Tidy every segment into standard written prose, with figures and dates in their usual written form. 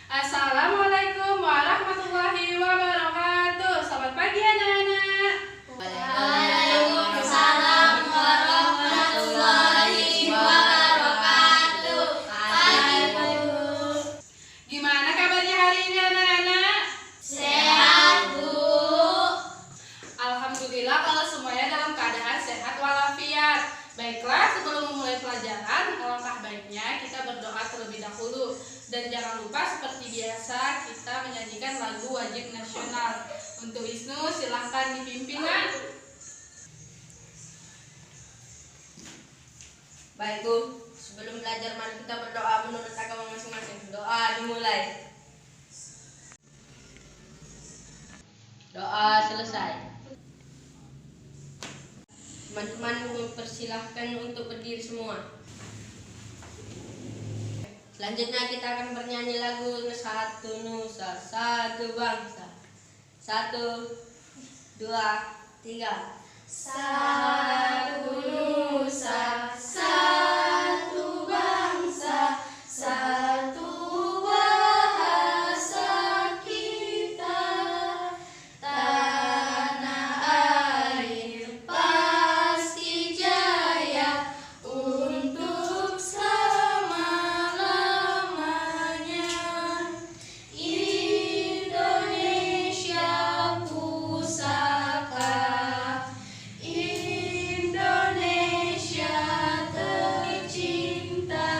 Assalamualaikum warahmatullahi wabarakatuh. Selamat pagi anak-anak. Waalaikumsalam warahmatullahi wabarakatuh. Pagi Bu. Gimana kabarnya hari ini anak-anak? Sehat Bu. Alhamdulillah kalau semuanya dalam keadaan sehat walafiat. Baiklah, sebelum memulai pelajaran, alangkah baiknya kita berdoa terlebih dahulu. Dan jangan lupa seperti biasa kita menyanyikan lagu wajib nasional. Untuk Wisnu silahkan dipimpin. Baik Bu, sebelum belajar mari kita berdoa menurut agama masing-masing. Doa dimulai. Doa selesai. Teman-teman mempersilahkan untuk berdiri semua. Selanjutnya kita akan bernyanyi lagu Satu Nusa, Satu Bangsa. 1, 2, 3. Satu Nusa, satu bangsa, satu bahasa kita. Tanah air pasti jaya untuk selama-lamanya. Indonesia pusaka, Indonesia tercinta,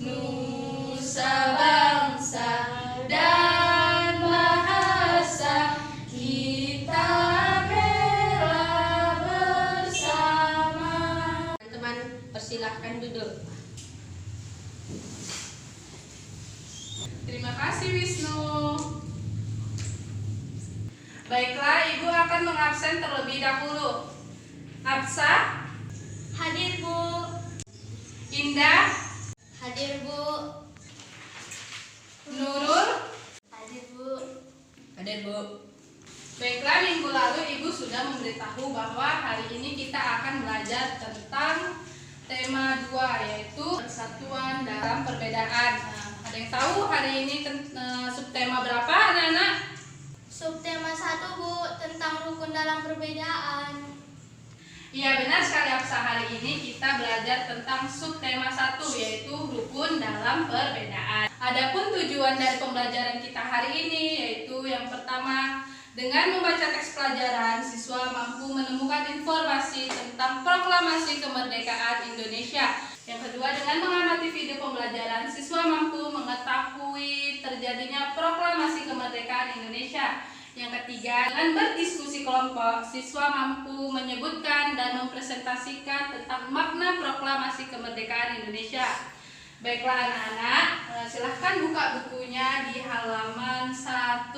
nusa bangsa dan bahasa kita bela bersama. Teman-teman persilahkan duduk. Terima kasih Wisnu. Baiklah, Ibu akan mengabsen terlebih dahulu. Absa, Hadir Bu. Indah, Hadir Bu. Nurul. Hadir Bu. Hadir Bu. Baiklah, minggu lalu Ibu sudah memberitahu bahwa hari ini kita akan belajar tentang tema 2, yaitu persatuan dalam perbedaan. Ada yang tahu hari ini subtema berapa anak-anak? Subtema 1 Bu, tentang rukun dalam perbedaan. Iya benar sekali Absa, hari ini kita belajar tentang subtema 1, yaitu rukun dalam perbedaan. Adapun tujuan dari pembelajaran kita hari ini yaitu yang pertama, dengan membaca teks pelajaran, siswa mampu menemukan informasi tentang proklamasi kemerdekaan Indonesia. Yang kedua, dengan mengamati video pembelajaran, siswa mampu mengetahui terjadinya proklamasi kemerdekaan Indonesia. Yang ketiga, dengan berdiskusi kelompok, siswa mampu menyebutkan dan mempresentasikan tentang makna proklamasi kemerdekaan Indonesia. Baiklah anak-anak, silahkan buka bukunya di halaman 1.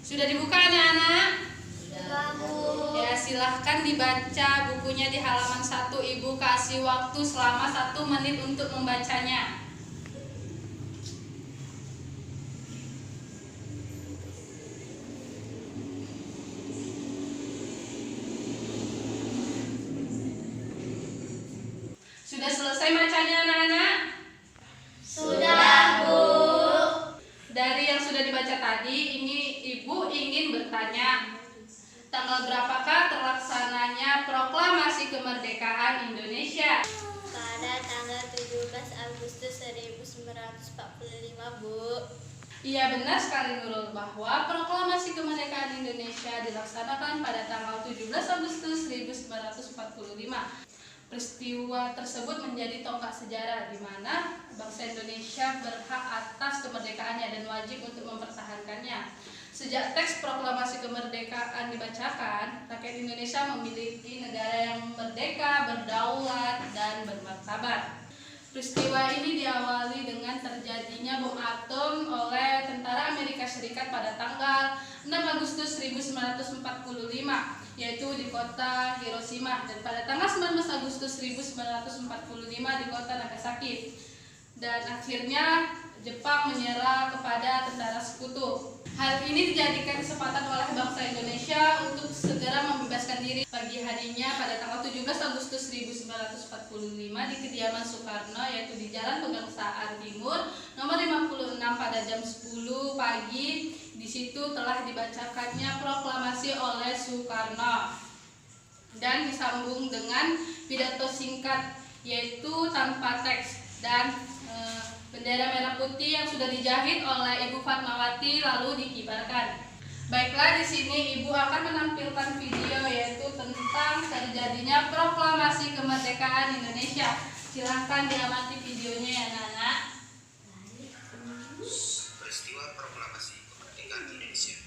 Sudah dibuka anak-anak? Sudah Bu. Ya, silahkan dibaca bukunya di halaman 1. Ibu kasih waktu selama 1 menit untuk membacanya. Sudah selesai bacanya anak-anak? Sudah Bu. Dari yang sudah dibaca tadi, ini Ibu ingin bertanya, tanggal berapakah terlaksananya proklamasi kemerdekaan Indonesia? Pada tanggal 17 Agustus 1945 Bu. Iya benar sekali Nurul, bahwa proklamasi kemerdekaan Indonesia dilaksanakan pada tanggal 17 Agustus 1945. Peristiwa tersebut menjadi tonggak sejarah di mana bangsa Indonesia berhak atas kemerdekaannya dan wajib untuk mempertahankannya. Sejak teks proklamasi kemerdekaan dibacakan, rakyat Indonesia memiliki negara yang merdeka, berdaulat, dan bermartabat. Peristiwa ini diawali dengan terjadinya bom atom oleh tentara Amerika Serikat pada tanggal 6 Agustus 1945, yaitu di kota Hiroshima, dan pada tanggal 19 Agustus 1945 di kota Nagasaki. dan akhirnya Jepang menyerah kepada tentara sekutu. Hal ini dijadikan kesempatan oleh bangsa Indonesia untuk segera membebaskan diri. Pagi harinya pada tanggal 17 Agustus 1945 di kediaman Soekarno, yaitu di Jalan Pegangsaan Timur nomor 56 pada jam 10 pagi, di situ telah dibacakannya proklamasi oleh Soekarno dan disambung dengan pidato singkat yaitu tanpa teks dan bendera merah putih yang sudah dijahit oleh Ibu Fatmawati lalu dikibarkan. Baiklah, di sini Ibu akan menampilkan video yaitu tentang terjadinya proklamasi kemerdekaan Indonesia. Silahkan diamati videonya ya, Nana. Peristiwa proklamasi kemerdekaan Indonesia.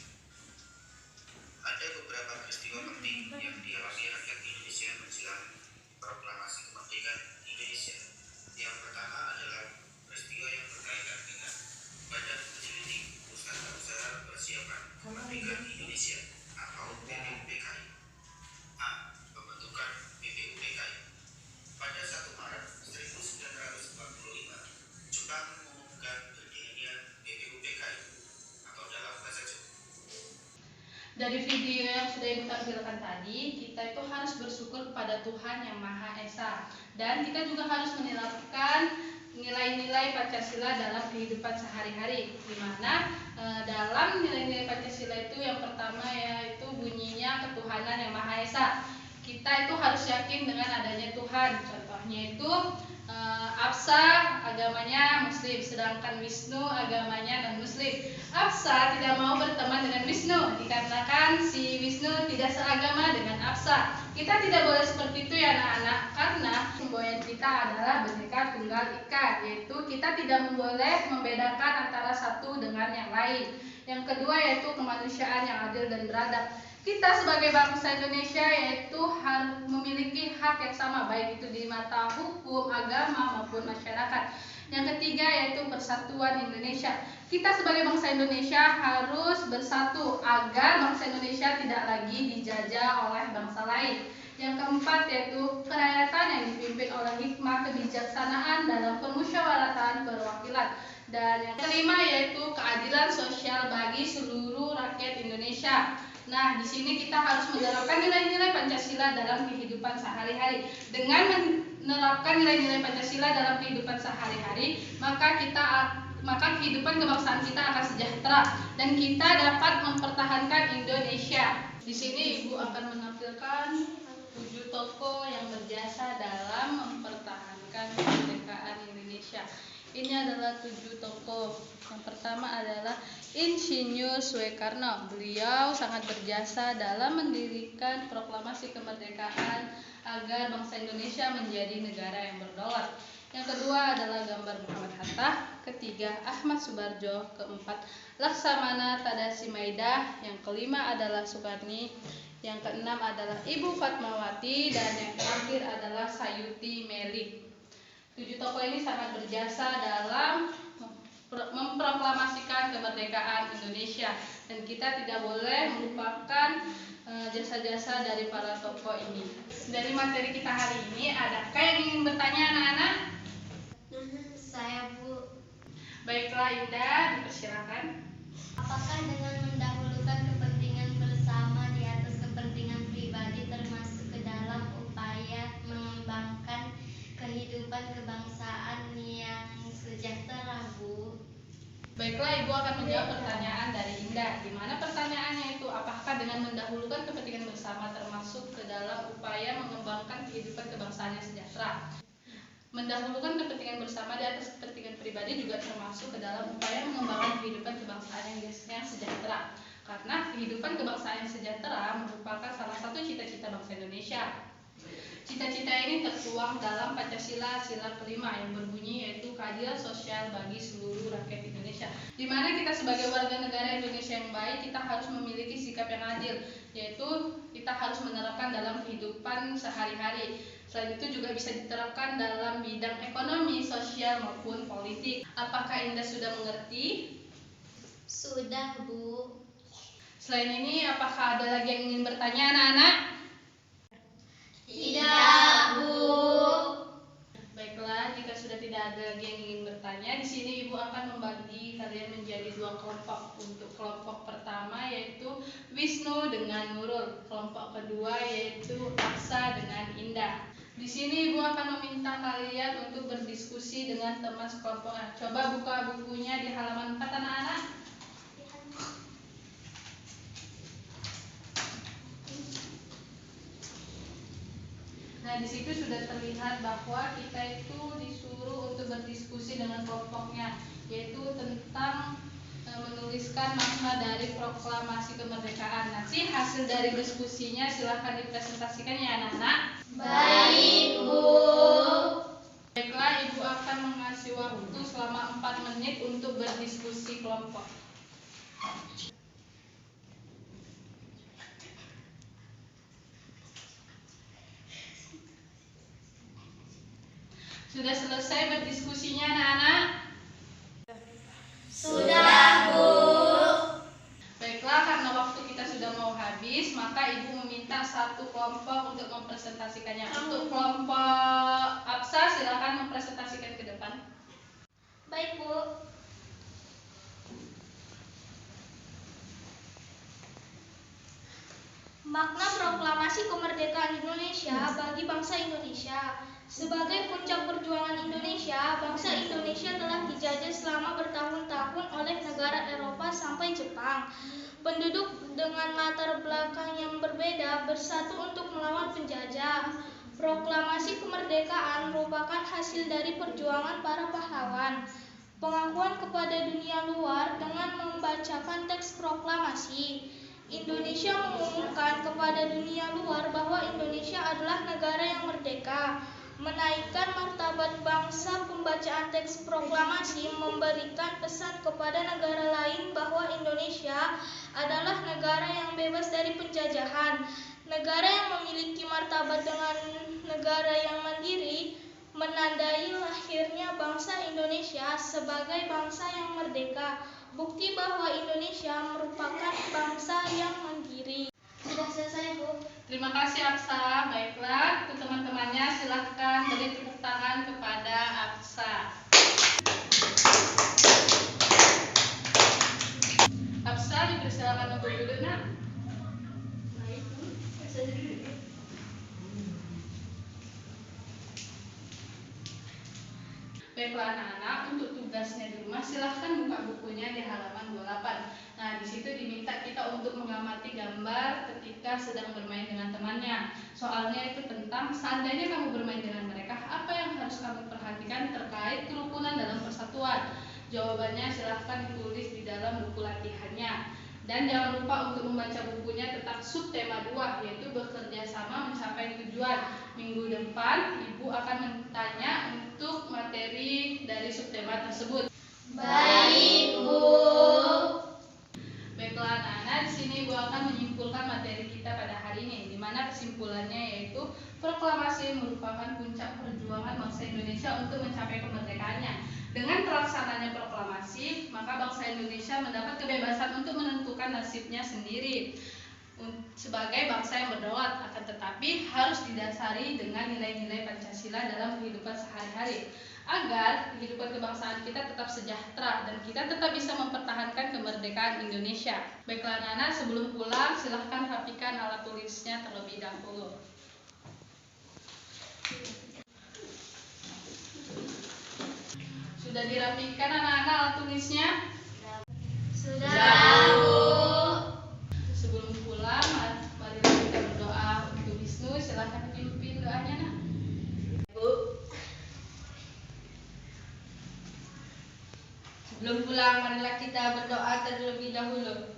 Ada beberapa peristiwa penting yang dialami rakyat Indonesia menjelang proklamasi kemerdekaan Indonesia. Yang pertama adalah peristiwa yang berkaitan dengan Badan Penyelidik Pusat Usaha Persiapan Kemerdekaan Indonesia atau BPUPKI. A. Pembentukan BPUPKI. Pada 1 Maret 1945, Jepang mengumumkan berdirinya BPUPKI atau dalam bahasa Jawa. Dari video yang sudah Ibu tampilkan tadi, kita itu harus bersyukur kepada Tuhan Yang Maha Esa, dan kita juga harus menerapkan nilai-nilai Pancasila dalam kehidupan sehari-hari, di mana dalam nilai-nilai Pancasila itu yang pertama yaitu bunyinya ketuhanan Yang Maha Esa. Kita itu harus yakin dengan adanya Tuhan. Contohnya itu Apsa agamanya Muslim, sedangkan Wisnu agamanya non-Muslim. Apsa tidak mau berteman dengan Wisnu dikarenakan si Wisnu tidak seagama dengan Apsa. Kita tidak boleh seperti itu ya anak-anak, karena semboyan kita adalah Bhinneka Tunggal Ika, yaitu kita tidak boleh membedakan antara satu dengan yang lain. Yang kedua yaitu kemanusiaan yang adil dan beradab. Kita sebagai bangsa Indonesia yaitu harus memiliki hak yang sama, baik itu di mata hukum, agama maupun masyarakat. Yang ketiga yaitu persatuan Indonesia. Kita sebagai bangsa Indonesia harus bersatu agar bangsa Indonesia tidak lagi dijajah oleh bangsa lain. Yang keempat yaitu kerakyatan yang dipimpin oleh hikmah kebijaksanaan dalam permusyawaratan perwakilan. Dan yang kelima yaitu keadilan sosial bagi seluruh rakyat Indonesia. Nah, di sini kita harus menerapkan nilai-nilai Pancasila dalam kehidupan sehari-hari. Dengan menerapkan nilai-nilai Pancasila dalam kehidupan sehari-hari, maka kehidupan kebangsaan kita akan sejahtera dan kita dapat mempertahankan Indonesia. Di sini Ibu akan menampilkan 7 tokoh yang berjasa dalam mempertahankan kemerdekaan Indonesia. Ini adalah 7 tokoh. Yang pertama adalah Insinyur Soekarno. Beliau sangat berjasa dalam mendirikan proklamasi kemerdekaan agar bangsa Indonesia menjadi negara yang berdaulat. Yang kedua adalah gambar Muhammad Hatta. Ketiga Ahmad Subarjo. Keempat Laksamana Tadasi Maida. Yang kelima adalah Soekarni. Yang keenam adalah Ibu Fatmawati. Dan yang terakhir adalah Sayuti Melik. 7 tokoh ini sangat berjasa dalam memproklamasikan kemerdekaan Indonesia, dan kita tidak boleh melupakan jasa-jasa dari para tokoh ini. Dari materi kita hari ini, adakah yang ingin bertanya anak-anak? Saya Bu. Baiklah Indah, dipersilakan. Apakah dengan mendahulukan kepentingan bersama di atas kepentingan pribadi termasuk ke dalam upaya mengembangkan kehidupan kebangsaan yang sejahtera, Bu? Baiklah, Ibu akan menjawab pertanyaan dari Indah, di mana pertanyaannya itu apakah dengan mendahulukan kepentingan bersama termasuk ke dalam upaya mengembangkan kehidupan kebangsaan yang sejahtera. Mendahulukan kepentingan bersama di atas kepentingan pribadi juga termasuk ke dalam upaya mengembangkan kehidupan kebangsaan yang sejahtera. Karena kehidupan kebangsaan yang sejahtera merupakan salah satu cita-cita bangsa Indonesia. Cita-cita ini tertuang dalam Pancasila sila kelima yang berbunyi yaitu keadilan sosial bagi seluruh rakyat Indonesia. Di mana kita sebagai warga negara Indonesia yang baik, kita harus memiliki sikap yang adil, yaitu kita harus menerapkan dalam kehidupan sehari-hari. Selain itu juga bisa diterapkan dalam bidang ekonomi, sosial maupun politik. Apakah Indah sudah mengerti? Sudah, Bu. Selain ini, apakah ada lagi yang ingin bertanya anak-anak? Tidak, Bu. Baiklah, jika sudah tidak ada lagi yang ingin bertanya, di sini Ibu akan membagi kalian menjadi dua kelompok. Untuk kelompok pertama yaitu Wisnu dengan Nurul, kelompok kedua yaitu Aksa dengan Indah. Di sini Ibu akan meminta kalian untuk berdiskusi dengan teman sekelompoknya. Coba buka bukunya di halaman 4 anak-anak. Nah, di situ sudah terlihat bahwa kita itu disuruh untuk berdiskusi dengan kelompoknya, yaitu tentang menuliskan makna dari proklamasi kemerdekaan. Nanti hasil dari diskusinya silahkan dipresentasikan ya anak-anak. Baik, Bu. Baiklah, Ibu akan mengasih waktu selama 4 menit untuk berdiskusi kelompok. Sudah selesai berdiskusinya anak-anak? Sudah, Bu. Baiklah, karena waktu kita sudah mau habis, maka Ibu meminta satu kelompok untuk mempresentasikannya. Untuk kelompok Absa, silakan mempresentasikan ke depan. Baik, Bu. Makna proklamasi kemerdekaan Indonesia bagi bangsa Indonesia. Sebagai puncak perjuangan Indonesia, bangsa Indonesia telah dijajah selama bertahun-tahun oleh negara Eropa sampai Jepang. Penduduk dengan latar belakang yang berbeda bersatu untuk melawan penjajah. Proklamasi kemerdekaan merupakan hasil dari perjuangan para pahlawan. Pengakuan kepada dunia luar dengan membacakan teks proklamasi. Indonesia mengumumkan kepada dunia luar bahwa Indonesia adalah negara yang merdeka. Menaikkan martabat bangsa, pembacaan teks proklamasi memberikan pesan kepada negara lain bahwa Indonesia adalah negara yang bebas dari penjajahan. Negara yang memiliki martabat dengan negara yang mandiri, menandai lahirnya bangsa Indonesia sebagai bangsa yang merdeka. Bukti bahwa Indonesia merupakan bangsa yang mandiri. Sudah selesai, Bu. Terima kasih Absa. Baiklah, untuk teman-temannya silahkan beri tepuk tangan kepada Absa. Absa, dipersilakan untuk duduk, nak. Baiklah anak-anak, untuk tugasnya di rumah silahkan buka bukunya di halaman 28. Nah, di situ diminta kita untuk mengamati gambar ketika sedang bermain dengan temannya. Soalnya itu tentang seandainya kamu bermain dengan mereka, apa yang harus kamu perhatikan terkait kerukunan dalam persatuan. Jawabannya silahkan ditulis di dalam buku latihannya. Dan jangan lupa untuk membaca bukunya tentang subtema 2, yaitu bekerja sama mencapai tujuan. Minggu depan Ibu akan bertanya untuk materi dari subtema tersebut. Baik, Bu. Baiklah anak-anak, di sini Ibu akan menyimpulkan materi kita pada hari ini, di mana kesimpulannya yaitu proklamasi merupakan puncak perjuangan bangsa Indonesia untuk mencapai kemerdekaannya. Dengan terlaksananya proklamasi, maka bangsa Indonesia mendapat kebebasan untuk menentukan nasibnya sendiri sebagai bangsa yang berdaulat, akan tetapi harus didasari dengan nilai-nilai Pancasila dalam kehidupan sehari-hari agar kehidupan kebangsaan kita tetap sejahtera dan kita tetap bisa mempertahankan kemerdekaan Indonesia. Baiklah anak-anak, sebelum pulang silahkan rapikan alat tulisnya terlebih dahulu. Sudah dirapikan anak-anak alat tulisnya? Sudah, Bu. Sebelum pulang, mari kita berdoa untuk Wisnu. Silahkan pimpin doanya, nak. Bu, sebelum pulang marilah kita berdoa terlebih dahulu.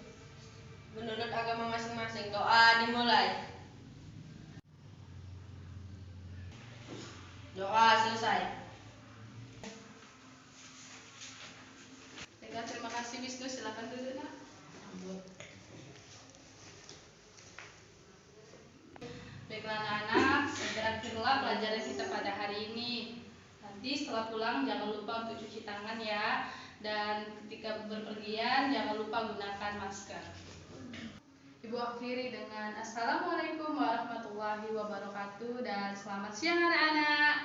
Menurut agama masing-masing, doa dimulai. Doa selesai. Baiklah, terima kasih Wisnu. Silahkan duduk, nak. Baiklah anak-anak, berakhirlah pelajaran kita pada hari ini. Nanti setelah pulang jangan lupa untuk cuci tangan ya. Dan ketika berpergian jangan lupa gunakan masker. Ibu akhiri dengan Assalamualaikum warahmatullahi wabarakatuh dan selamat siang anak-anak.